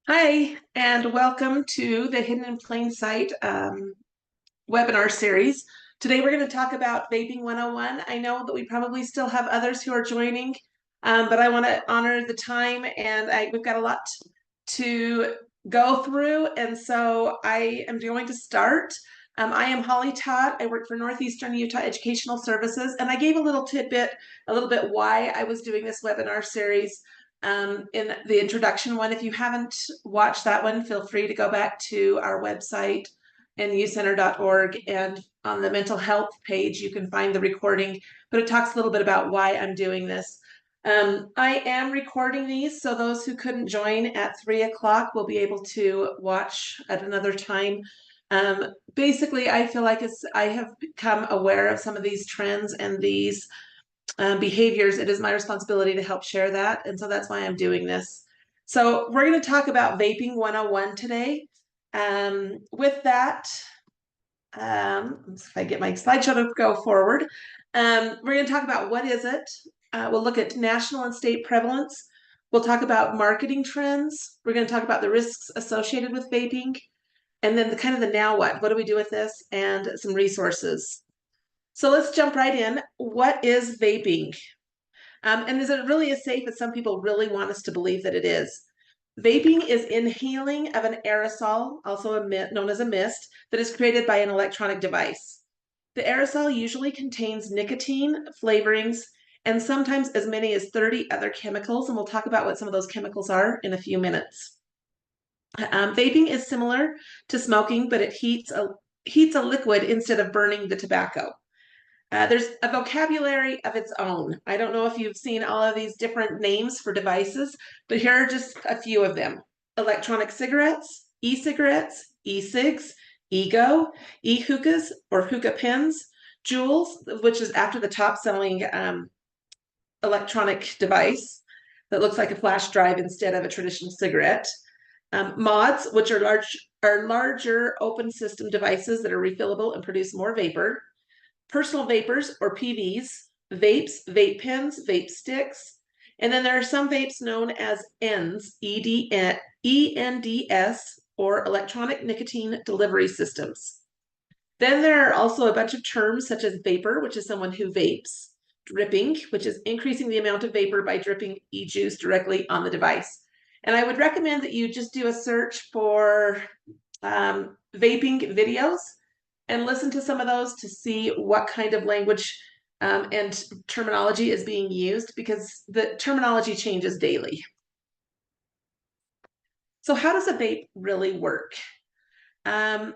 Hi, and welcome to the Hidden in Plain Sight webinar series. Today we're going to talk about Vaping 101. I know that we probably still have others who are joining, but I want to honor the time, and we've got a lot to go through, and so I am going to start. I am Holly Todd. I work for Northeastern Utah Educational Services, and I gave a little tidbit, a little bit why I was doing this webinar series in the introduction one. If you haven't watched that one, feel free to go back to our website, nucenter.org, and on the mental health page, you can find the recording, but it talks a little bit about why I'm doing this. I am recording these, so those who couldn't join at 3 o'clock will be able to watch at another time. Basically, I feel like as I have become aware of some of these trends and these behaviors, it is my responsibility to help share that. And so that's why I'm doing this. So we're going to talk about Vaping 101 today. With that, if I get my slideshow to go forward, we're going to talk about what is it. We'll look at national and state prevalence. We'll talk about marketing trends. We're going to talk about the risks associated with vaping, and then the kind of the now what. What do we do with this? And some resources. So let's jump right in. What is vaping? And is it really as safe as some people really want us to believe that it is? Vaping is inhaling of an aerosol, also known as a mist, that is created by an electronic device. The aerosol usually contains nicotine, flavorings, and sometimes as many as 30 other chemicals, and we'll talk about what some of those chemicals are in a few minutes. Vaping is similar to smoking, but it heats a liquid instead of burning the tobacco. There's a vocabulary of its own. I don't know if you've seen all of these different names for devices, but here are just a few of them. Electronic cigarettes, e-cigarettes, e-cigs, ego, e-hookahs or hookah pens, Juuls, which is after the top-selling electronic device that looks like a flash drive instead of a traditional cigarette. Mods, which are larger open system devices that are refillable and produce more vapor. Personal vapors or PVs, vapes, vape pens, vape sticks, and then there are some vapes known as ENDS, ENDS, or electronic nicotine delivery systems. Then there are also a bunch of terms such as vapor, which is someone who vapes, dripping, which is increasing the amount of vapor by dripping e-juice directly on the device. And I would recommend that you just do a search for vaping videos and listen to some of those to see what kind of language and terminology is being used, because the terminology changes daily. So how does a vape really work? There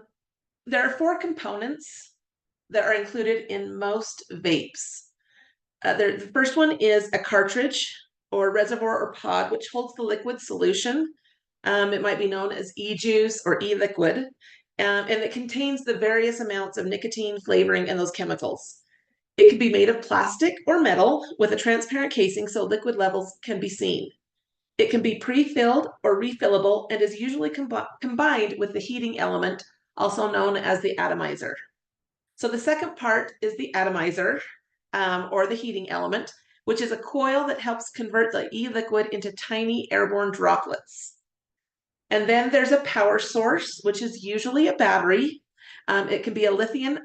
are 4 components that are included in most vapes. The first one is a cartridge or reservoir or pod, which holds the liquid solution. It might be known as e-juice or e-liquid. And it contains the various amounts of nicotine, flavoring, and those chemicals. It can be made of plastic or metal with a transparent casing so liquid levels can be seen. It can be pre-filled or refillable and is usually combined with the heating element, also known as the atomizer. So the second part is the atomizer, or the heating element, which is a coil that helps convert the e-liquid into tiny airborne droplets. And then there's a power source, which is usually a battery. It can be a lithium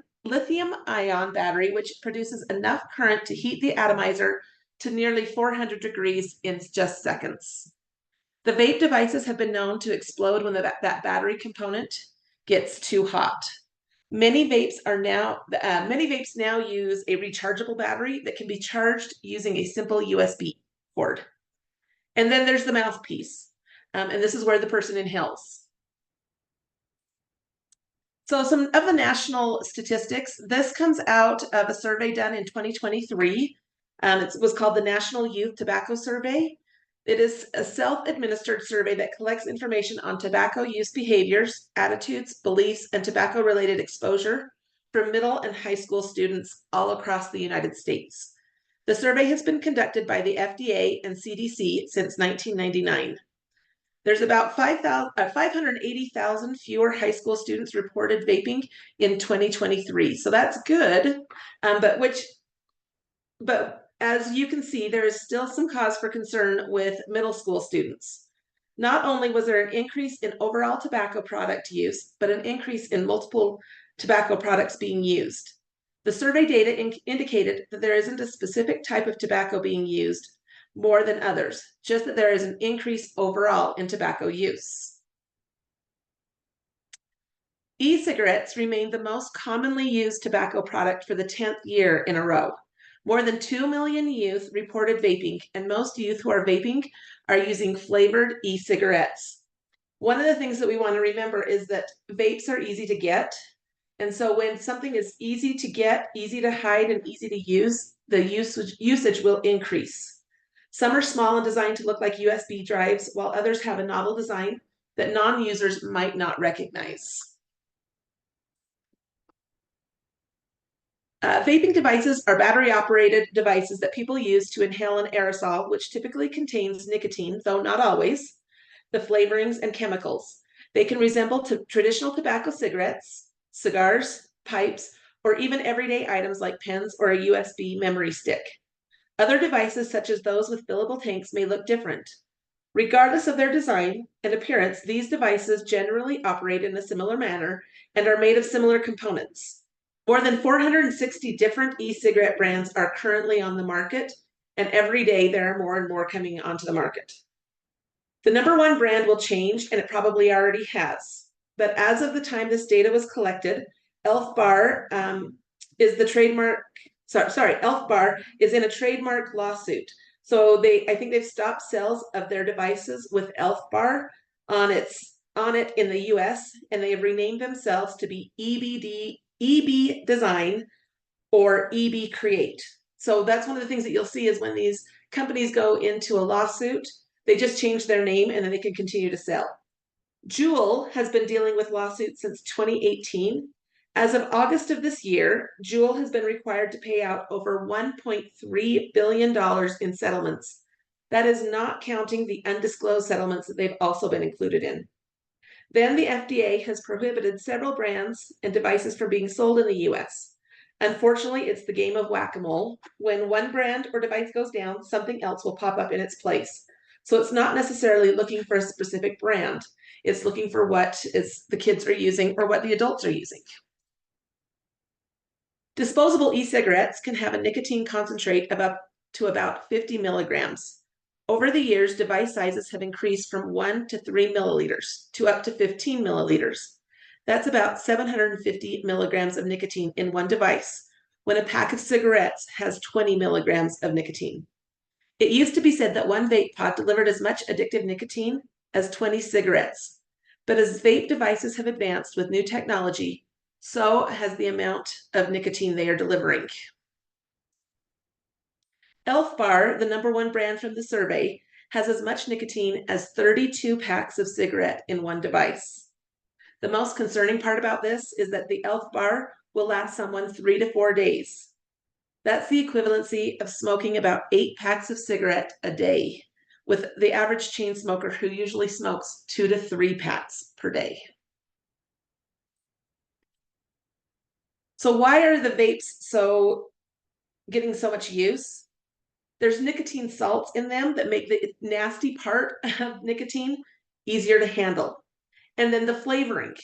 ion battery, which produces enough current to heat the atomizer to nearly 400 degrees in just seconds. The vape devices have been known to explode when that battery component gets too hot. Many vapes now use a rechargeable battery that can be charged using a simple USB cord. And then there's the mouthpiece. And this is where the person inhales. So some of the national statistics, this comes out of a survey done in 2023. It was called the National Youth Tobacco Survey. It is a self-administered survey that collects information on tobacco use behaviors, attitudes, beliefs, and tobacco-related exposure from middle and high school students all across the United States. The survey has been conducted by the FDA and CDC since 1999. There's about 580,000 fewer high school students reported vaping in 2023. So that's good, but as you can see, there is still some cause for concern with middle school students. Not only was there an increase in overall tobacco product use, but an increase in multiple tobacco products being used. The survey data indicated that there isn't a specific type of tobacco being used more than others, just that there is an increase overall in tobacco use. E-cigarettes remain the most commonly used tobacco product for the 10th year in a row. More than 2 million youth reported vaping, and most youth who are vaping are using flavored e-cigarettes. One of the things that we want to remember is that vapes are easy to get. And so when something is easy to get, easy to hide, and easy to use, the usage will increase. Some are small and designed to look like USB drives, while others have a novel design that non-users might not recognize. Vaping devices are battery-operated devices that people use to inhale an aerosol, which typically contains nicotine, though not always, the flavorings, and chemicals. They can resemble traditional tobacco cigarettes, cigars, pipes, or even everyday items like pens or a USB memory stick. Other devices, such as those with fillable tanks, may look different. Regardless of their design and appearance, these devices generally operate in a similar manner and are made of similar components. More than 460 different e-cigarette brands are currently on the market, and every day there are more and more coming onto the market. The number one brand will change, and it probably already has. But as of the time this data was collected, Elf Bar is the trademark. Elf Bar is in a trademark lawsuit. So I think they've stopped sales of their devices with Elf Bar on it in the US, and they have renamed themselves to be EB Design or EB Create. So that's one of the things that you'll see is when these companies go into a lawsuit, they just change their name and then they can continue to sell. Juul has been dealing with lawsuits since 2018. As of August of this year, Juul has been required to pay out over $1.3 billion in settlements. That is not counting the undisclosed settlements that they've also been included in. Then the FDA has prohibited several brands and devices from being sold in the US. Unfortunately, it's the game of whack-a-mole. When one brand or device goes down, something else will pop up in its place. So it's not necessarily looking for a specific brand. It's looking for what the kids are using or what the adults are using. Disposable e-cigarettes can have a nicotine concentrate of up to about 50 milligrams. Over the years, device sizes have increased from 1 to 3 milliliters to up to 15 milliliters. That's about 750 milligrams of nicotine in one device, when a pack of cigarettes has 20 milligrams of nicotine. It used to be said that one vape pod delivered as much addictive nicotine as 20 cigarettes. But as vape devices have advanced with new technology, so has the amount of nicotine they are delivering. Elf Bar, the number one brand from the survey, has as much nicotine as 32 packs of cigarette in one device. The most concerning part about this is that the Elf Bar will last someone 3 to 4 days. That's the equivalency of smoking about 8 packs of cigarette a day, with the average chain smoker who usually smokes 2 to 3 packs per day. So why are the vapes getting so much use? There's nicotine salts in them that make the nasty part of nicotine easier to handle. And then the flavoring.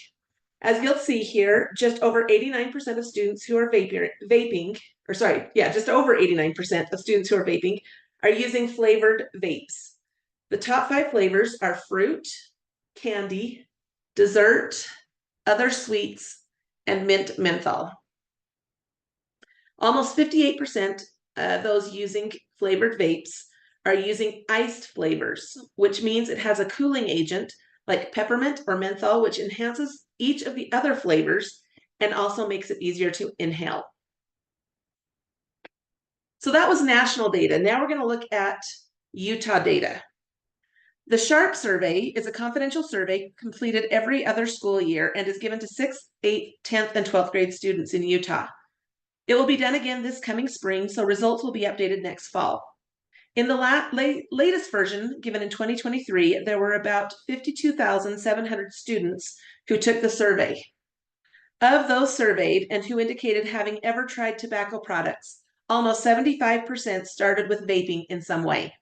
As you'll see here, just over 89% of students who are just over 89% of students who are vaping are using flavored vapes. The top 5 flavors are fruit, candy, dessert, other sweets, and mint menthol. Almost 58% of those using flavored vapes are using iced flavors, which means it has a cooling agent like peppermint or menthol, which enhances each of the other flavors and also makes it easier to inhale. So that was national data. Now we're going to look at Utah data. The SHARP survey is a confidential survey completed every other school year and is given to 6th, 8th, 10th, and 12th grade students in Utah. It will be done again this coming spring, so results will be updated next fall. In the latest version, given in 2023, there were about 52,700 students who took the survey. Of those surveyed and who indicated having ever tried tobacco products, almost 75% started with vaping in some way.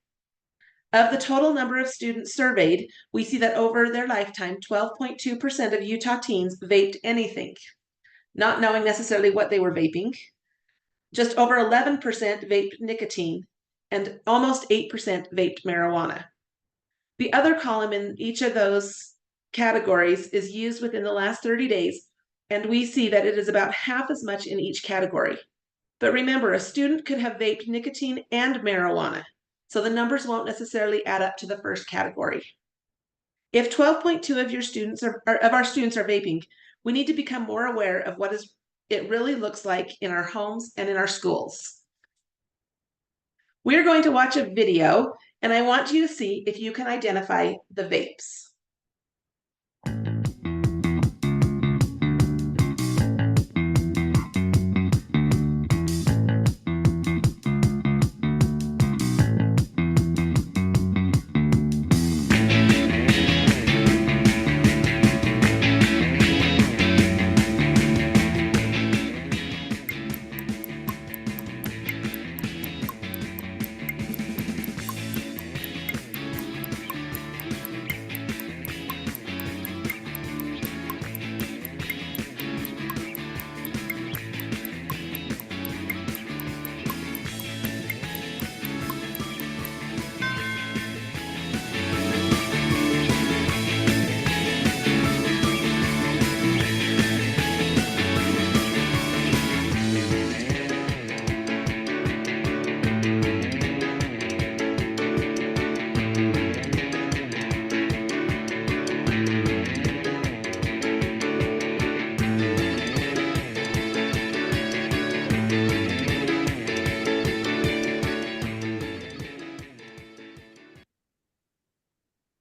Of the total number of students surveyed, we see that over their lifetime, 12.2% of Utah teens vaped anything, not knowing necessarily what they were vaping. Just over 11% vaped nicotine, and almost 8% vaped marijuana. The other column in each of those categories is used within the last 30 days, and we see that it is about half as much in each category. But remember, a student could have vaped nicotine and marijuana, so the numbers won't necessarily add up to the first category. If 12.2 of your students of our students are vaping, we need to become more aware of what it really looks like in our homes and in our schools. We're going to watch a video, and I want you to see if you can identify the vapes.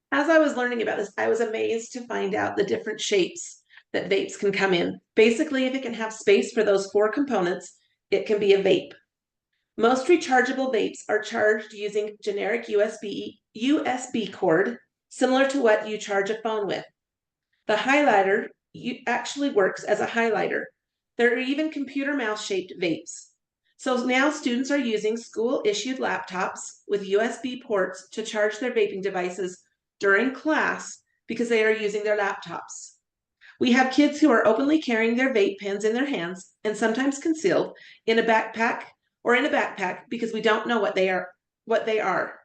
As I was learning about this, I was amazed to find out the different shapes that vapes can come in. Basically, if it can have space for those 4 components, it can be a vape. Most rechargeable vapes are charged using generic USB cord, similar to what you charge a phone with. The highlighter actually works as a highlighter. There are even computer mouse shaped vapes. So now students are using school issued laptops with USB ports to charge their vaping devices during class because they are using their laptops. We have kids who are openly carrying their vape pens in their hands and sometimes concealed in a backpack because we don't know what they are.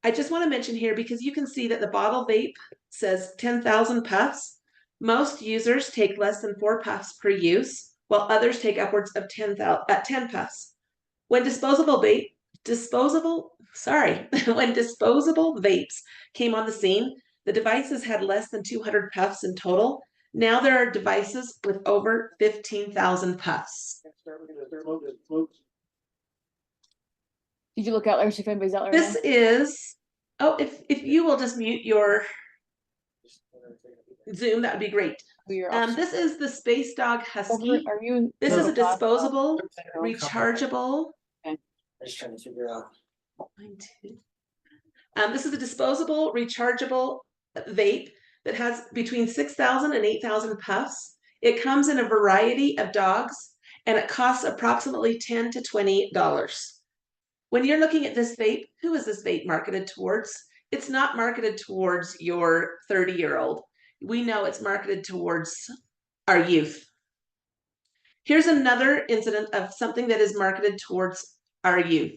I just want to mention here, because you can see that the bottle vape says 10,000 puffs. Most users take less than 4 puffs per use, while others take upwards of 10 puffs. When disposable vapes came on the scene, the devices had less than 200 puffs in total. Now there are devices with over 15,000 puffs. Did you look out there, see if anybody's out there? This is, if you will just mute your Zoom, that would be great. This is the Space Dog Husky. This is a disposable, rechargeable. I'm just trying to figure out. This is a disposable, rechargeable vape that has between 6,000 and 8,000 puffs. It comes in a variety of dogs, and it costs approximately $10 to $20. When you're looking at this vape, who is this vape marketed towards? It's not marketed towards your 30-year-old. We know it's marketed towards our youth. Here's another incident of something that is marketed towards our youth.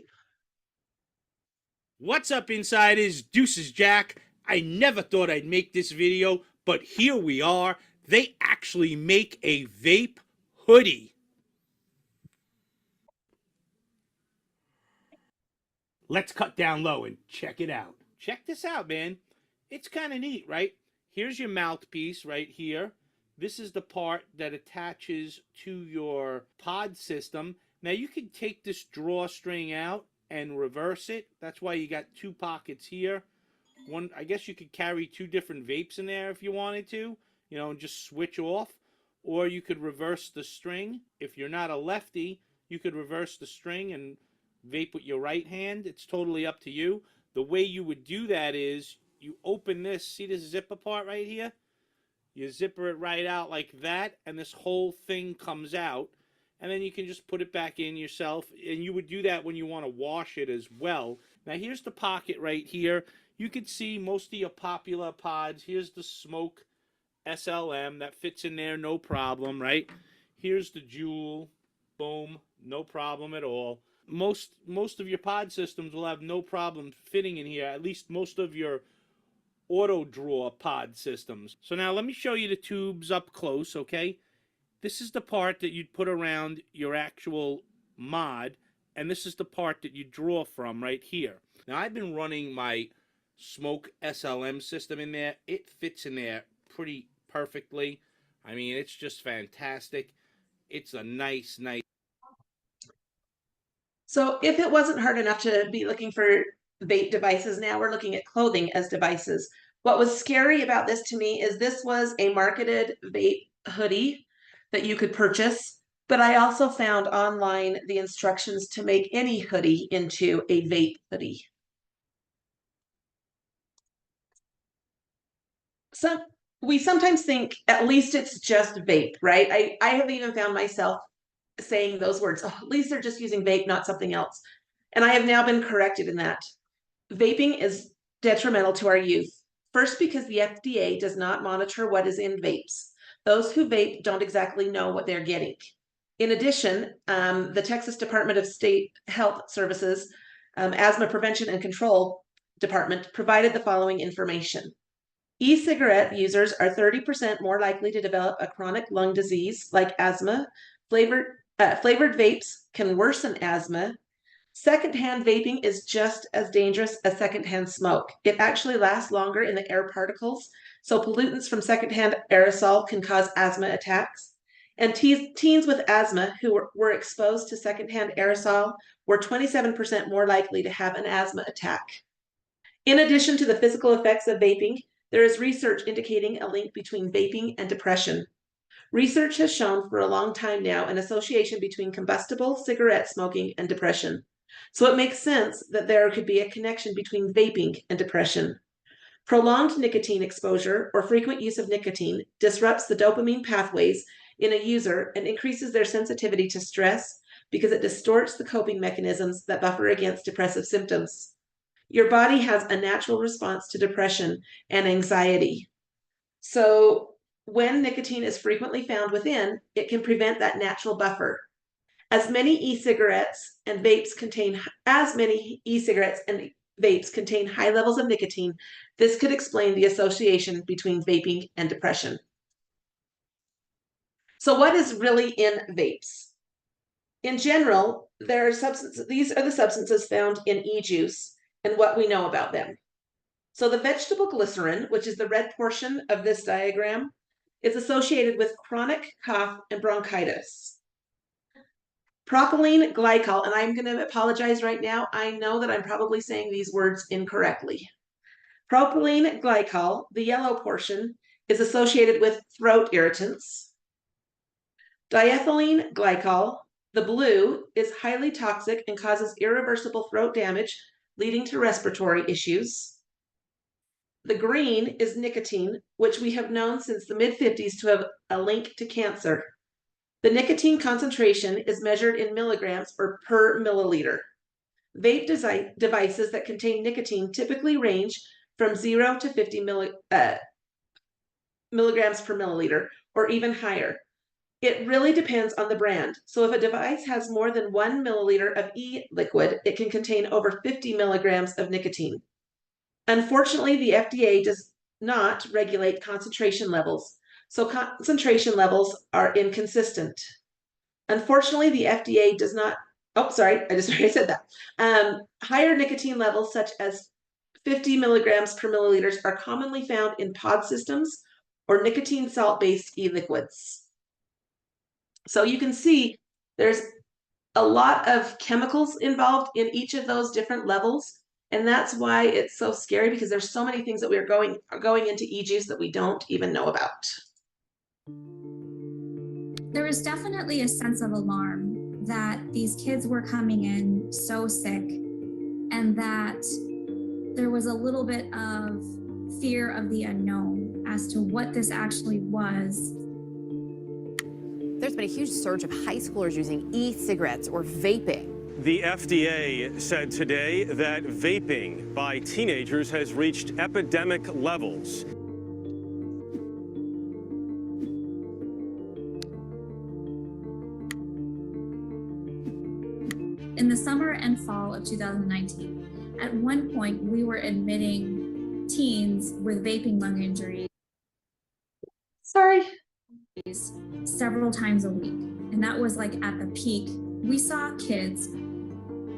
What's up, insiders? Deuces Jack. I never thought I'd make this video, but here we are. They actually make a vape hoodie. Let's cut down low and check it out. Check this out, man. It's kind of neat, right? Here's your mouthpiece right here. This is the part that attaches to your pod system. Now you can take this drawstring out and reverse it. That's why you got 2 pockets here. One, I guess you could carry 2 different vapes in there if you wanted to, you know, and just switch off. Or you could reverse the string. If you're not a lefty, you could reverse the string and vape with your right hand. It's totally up to you. The way you would do that is you open this, see this zipper part right here? You zipper it right out like that, and this whole thing comes out. And then you can just put it back in yourself. And you would do that when you want to wash it as well. Now here's the pocket right here. You can see most of your popular pods. Here's the Smoke SLM that fits in there, no problem, right? Here's the Jewel, boom, no problem at all. Most of your pod systems will have no problem fitting in here, at least most of your auto draw pod systems. So now let me show you the tubes up close, okay? This is the part that you'd put around your actual mod, and this is the part that you draw from right here. Now I've been running my Smoke SLM system in there. It fits in there pretty perfectly. I mean, it's just fantastic. It's a nice. So if it wasn't hard enough to be looking for vape devices, now we're looking at clothing as devices. What was scary about this to me is this was a marketed vape hoodie that you could purchase, but I also found online the instructions to make any hoodie into a vape hoodie. So we sometimes think at least it's just vape, right? I have even found myself saying those words, oh, at least they're just using vape, not something else. And I have now been corrected in that. Vaping is detrimental to our youth. First, because the FDA does not monitor what is in vapes. Those who vape don't exactly know what they're getting. In addition, the Texas Department of State Health Services Asthma Prevention and Control Department provided the following information. E-cigarette users are 30% more likely to develop a chronic lung disease like asthma. Flavored vapes can worsen asthma. Secondhand vaping is just as dangerous as secondhand smoke. It actually lasts longer in the air particles, so pollutants from secondhand aerosol can cause asthma attacks. And teens with asthma who were exposed to secondhand aerosol were 27% more likely to have an asthma attack. In addition to the physical effects of vaping, there is research indicating a link between vaping and depression. Research has shown for a long time now an association between combustible cigarette smoking and depression. So it makes sense that there could be a connection between vaping and depression. Prolonged nicotine exposure or frequent use of nicotine disrupts the dopamine pathways in a user and increases their sensitivity to stress because it distorts the coping mechanisms that buffer against depressive symptoms. Your body has a natural response to depression and anxiety. So when nicotine is frequently found within, it can prevent that natural buffer. As many e-cigarettes and vapes contain high levels of nicotine, this could explain the association between vaping and depression. So what is really in vapes? In general, these are the substances found in e-juice and what we know about them. So the vegetable glycerin, which is the red portion of this diagram, is associated with chronic cough and bronchitis. Propylene glycol, and I'm going to apologize right now. I know that I'm probably saying these words incorrectly. Propylene glycol, the yellow portion, is associated with throat irritants. Diethylene glycol, the blue, is highly toxic and causes irreversible throat damage, leading to respiratory issues. The green is nicotine, which we have known since the mid-50s to have a link to cancer. The nicotine concentration is measured in milligrams or per milliliter. Vape devices that contain nicotine typically range from 0 to 50 milligrams per milliliter, or even higher. It really depends on the brand. So if a device has more than 1 milliliter of e-liquid, it can contain over 50 milligrams of nicotine. Unfortunately, the FDA does not regulate concentration levels, so concentration levels are inconsistent. Unfortunately, the FDA does not, oh, sorry, I just already said that. Higher nicotine levels, such as 50 milligrams per milliliters, are commonly found in pod systems or nicotine salt-based e-liquids. So you can see there's a lot of chemicals involved in each of those different levels. And that's why it's so scary, because there's so many things that are going into e-juice that we don't even know about. There was definitely a sense of alarm that these kids were coming in so sick, and that there was a little bit of fear of the unknown as to what this actually was. There's been a huge surge of high schoolers using e-cigarettes or vaping. The FDA said today that vaping by teenagers has reached epidemic levels. In the summer and fall of 2019, at one point we were admitting teens with vaping lung injuries Sorry. several times a week. And that was like at the peak. We saw kids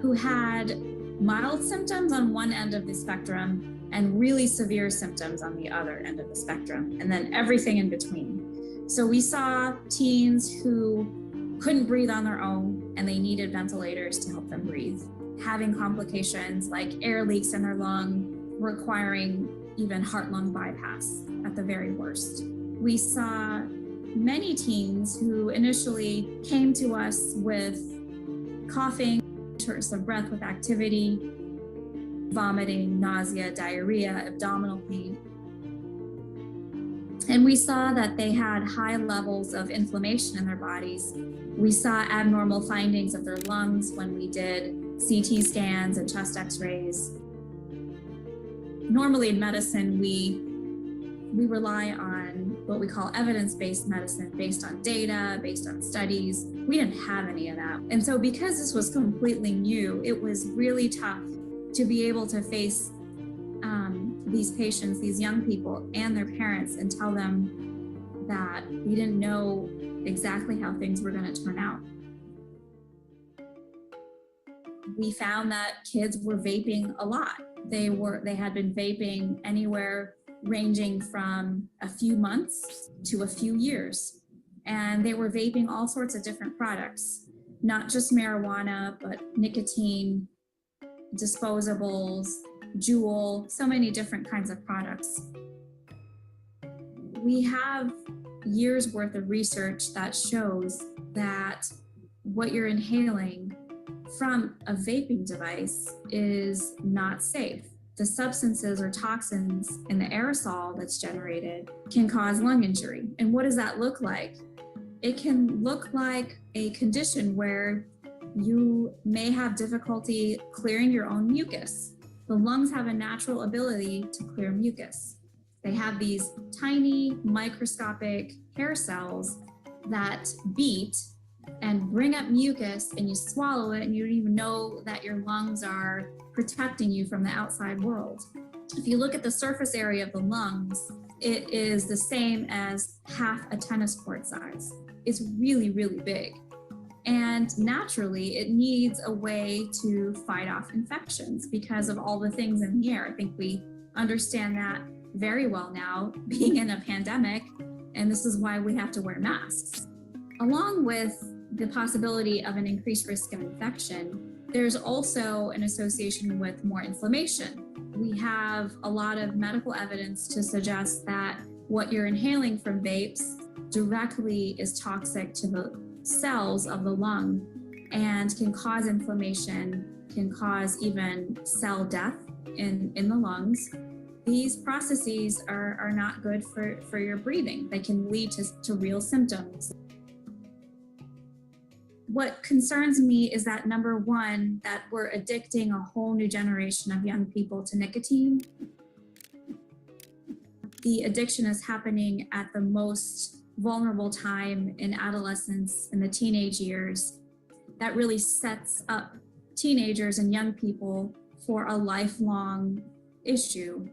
who had mild symptoms on one end of the spectrum and really severe symptoms on the other end of the spectrum, and then everything in between. So we saw teens who couldn't breathe on their own and they needed ventilators to help them breathe, having complications like air leaks in their lung, requiring even heart-lung bypass at the very worst. We saw many teens who initially came to us with coughing, shortness of breath with activity, vomiting, nausea, diarrhea, abdominal pain. And we saw that they had high levels of inflammation in their bodies. We saw abnormal findings of their lungs when we did CT scans and chest x-rays. Normally in medicine, we rely on what we call evidence-based medicine, based on data, based on studies. We didn't have any of that. And so because this was completely new, it was really tough to be able to face these patients, these young people and their parents, and tell them that we didn't know exactly how things were going to turn out. We found that kids were vaping a lot. They had been vaping anywhere ranging from a few months to a few years. And they were vaping all sorts of different products, not just marijuana, but nicotine, disposables, Juul, so many different kinds of products. We have years worth of research that shows that what you're inhaling from a vaping device is not safe. The substances or toxins in the aerosol that's generated can cause lung injury. And what does that look like? It can look like a condition where you may have difficulty clearing your own mucus. The lungs have a natural ability to clear mucus. They have these tiny microscopic hair cells that beat and bring up mucus, and you swallow it and you don't even know that your lungs are protecting you from the outside world. If you look at the surface area of the lungs, it is the same as half a tennis court size. It's really, really big. And naturally, it needs a way to fight off infections because of all the things in the air. I think we understand that very well now, being in a pandemic, and this is why we have to wear masks. Along with the possibility of an increased risk of infection, there's also an association with more inflammation. We have a lot of medical evidence to suggest that what you're inhaling from vapes directly is toxic to the cells of the lung and can cause inflammation, can cause even cell death in the lungs. These processes are not good for your breathing. They can lead to real symptoms. What concerns me is that, number one, that we're addicting a whole new generation of young people to nicotine. The addiction is happening at the most vulnerable time in adolescence, in the teenage years. That really sets up teenagers and young people for a lifelong issue.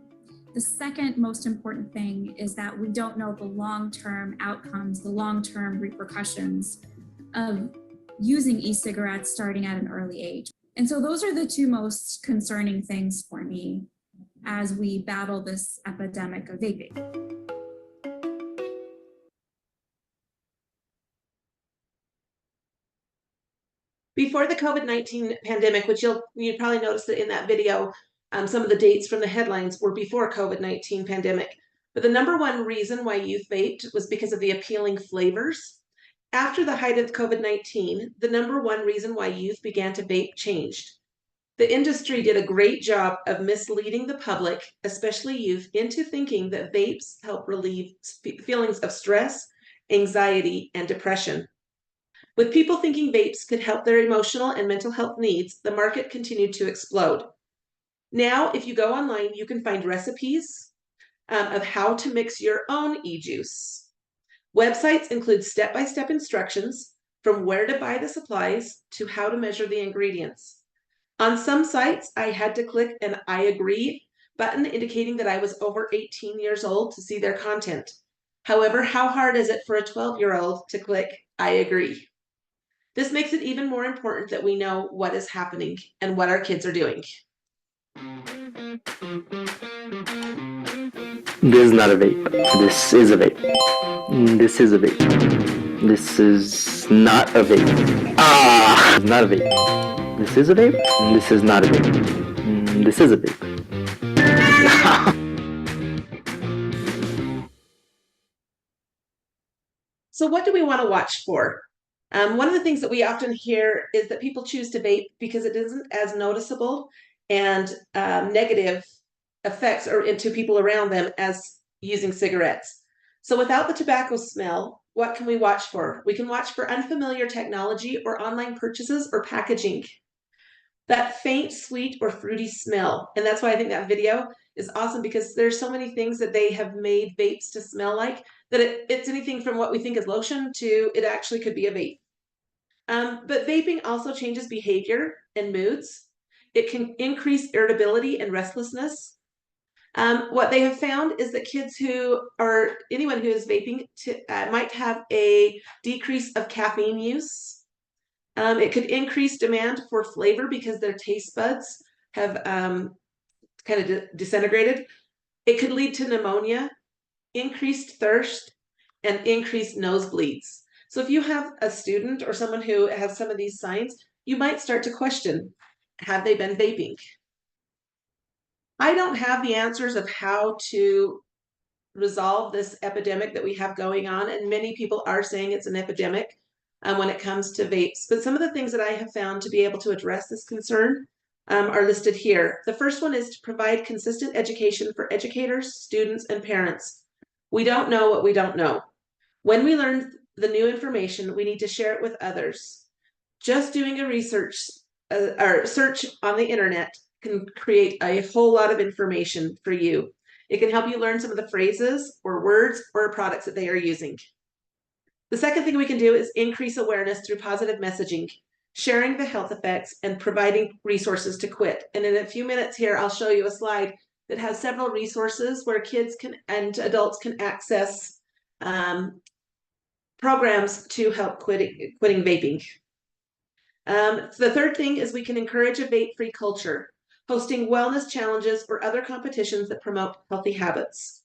The second most important thing is that we don't know the long-term outcomes, the long-term repercussions of using e-cigarettes starting at an early age. And so those are the two most concerning things for me as we battle this epidemic of vaping. Before the COVID-19 pandemic, which you probably noticed that in that video, some of the dates from the headlines were before COVID-19 pandemic. But the number one reason why youth vaped was because of the appealing flavors. After the height of COVID-19, the number one reason why youth began to vape changed. The industry did a great job of misleading the public, especially youth, into thinking that vapes help relieve feelings of stress, anxiety, and depression. With people thinking vapes could help their emotional and mental health needs, the market continued to explode. Now, if you go online, you can find recipes of how to mix your own e-juice. Websites include step-by-step instructions from where to buy the supplies to how to measure the ingredients. On some sites, I had to click an I agree button indicating that I was over 18 years old to see their content. However, how hard is it for a 12-year-old to click I agree? This makes it even more important that we know what is happening and what our kids are doing. This is not a vape. This is a vape. This is a vape. This is not a vape. Ah! It's not a vape. This is a vape. This is not a vape. This is a vape. So what do we want to watch for? One of the things that we often hear is that people choose to vape because it isn't as noticeable and negative effects or into people around them as using cigarettes. So without the tobacco smell, what can we watch for? We can watch for unfamiliar technology or online purchases or packaging. That faint, sweet, or fruity smell. And that's why I think that video is awesome, because there's so many things that they have made vapes to smell like that it's anything from what we think is lotion to it actually could be a vape. But vaping also changes behavior and moods. It can increase irritability and restlessness. What they have found is that kids who are, anyone who is vaping might have a decrease of caffeine use. It could increase demand for flavor because their taste buds have kind of disintegrated. It could lead to pneumonia, increased thirst, and increased nosebleeds. So if you have a student or someone who has some of these signs, you might start to question, have they been vaping? I don't have the answers of how to resolve this epidemic that we have going on, and many people are saying it's an epidemic when it comes to vapes. But some of the things that I have found to be able to address this concern are listed here. The first one is to provide consistent education for educators, students, and parents. We don't know what we don't know. When we learn the new information, we need to share it with others. Just doing a research or search on the internet can create a whole lot of information for you. It can help you learn some of the phrases or words or products that they are using. The second thing we can do is increase awareness through positive messaging, sharing the health effects, and providing resources to quit. And in a few minutes here, I'll show you a slide that has several resources where kids can and adults can access programs to help quitting vaping. The third thing is we can encourage a vape-free culture, hosting wellness challenges or other competitions that promote healthy habits.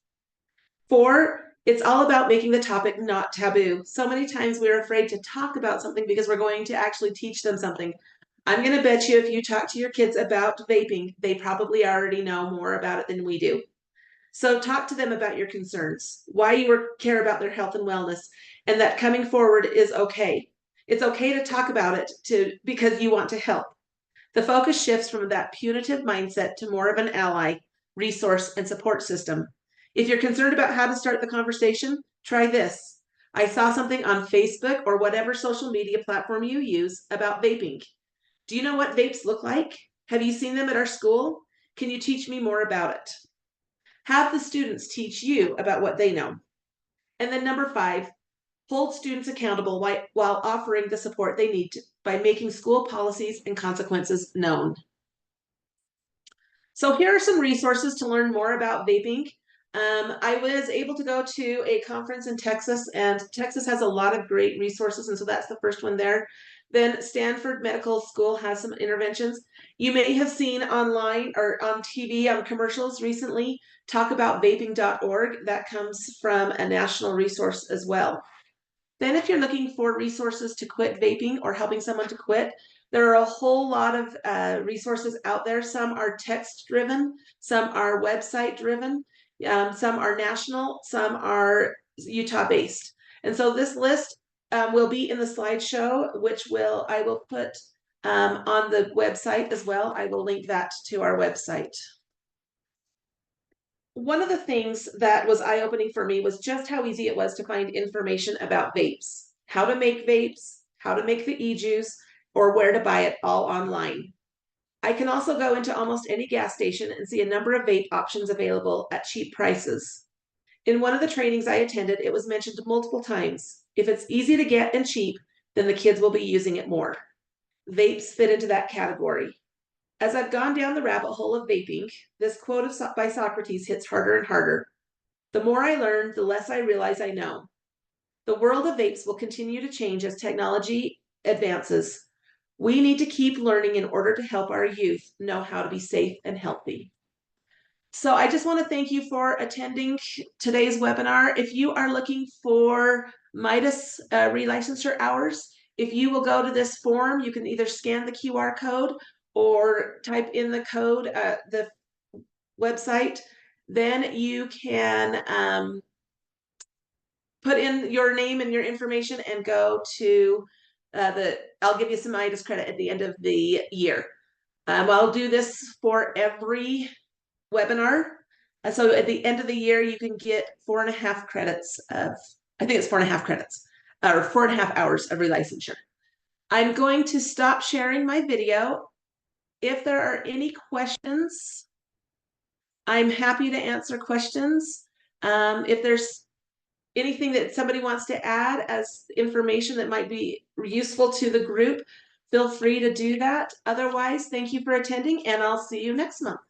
4, it's all about making the topic not taboo. So many times we're afraid to talk about something because we're going to actually teach them something. I'm going to bet you if you talk to your kids about vaping, they probably already know more about it than we do. So talk to them about your concerns, why you care about their health and wellness, and that coming forward is okay. It's okay to talk about it because you want to help. The focus shifts from that punitive mindset to more of an ally, resource, and support system. If you're concerned about how to start the conversation, try this. I saw something on Facebook or whatever social media platform you use about vaping. Do you know what vapes look like? Have you seen them at our school? Can you teach me more about it? Have the students teach you about what they know. And then number 5, hold students accountable while offering the support they need by making school policies and consequences known. So here are some resources to learn more about vaping. I was able to go to a conference in Texas, and Texas has a lot of great resources, and so that's the first one there. Then Stanford Medical School has some interventions. You may have seen online or on TV on commercials recently talk about vaping.org. That comes from a national resource as well. Then if you're looking for resources to quit vaping or helping someone to quit, there are a whole lot of resources out there. Some are text driven, some are website driven, some are national, some are Utah based. And so this list will be in the slideshow, which I will put on the website as well. I will link that to our website. One of the things that was eye-opening for me was just how easy it was to find information about vapes, how to make vapes, how to make the e-juice, or where to buy it all online. I can also go into almost any gas station and see a number of vape options available at cheap prices. In one of the trainings I attended, it was mentioned multiple times. If it's easy to get and cheap, then the kids will be using it more. Vapes fit into that category. As I've gone down the rabbit hole of vaping, this quote by Socrates hits harder and harder. The more I learn, the less I realize I know. The world of vapes will continue to change as technology advances. We need to keep learning in order to help our youth know how to be safe and healthy. So I just want to thank you for attending today's webinar. If you are looking for Midas relicensure hours, if you will go to this form, you can either scan the QR code or type in the code at the website. Then you can put in your name and your information and go to I'll give you some Midas credit at the end of the year. I'll do this for every webinar. So at the end of the year, you can get 4.5 credits of, I think it's 4.5 credits, or 4.5 hours of relicensure. I'm going to stop sharing my video. If there are any questions, I'm happy to answer questions. If there's anything that somebody wants to add as information that might be useful to the group, feel free to do that. Otherwise, thank you for attending, and I'll see you next month.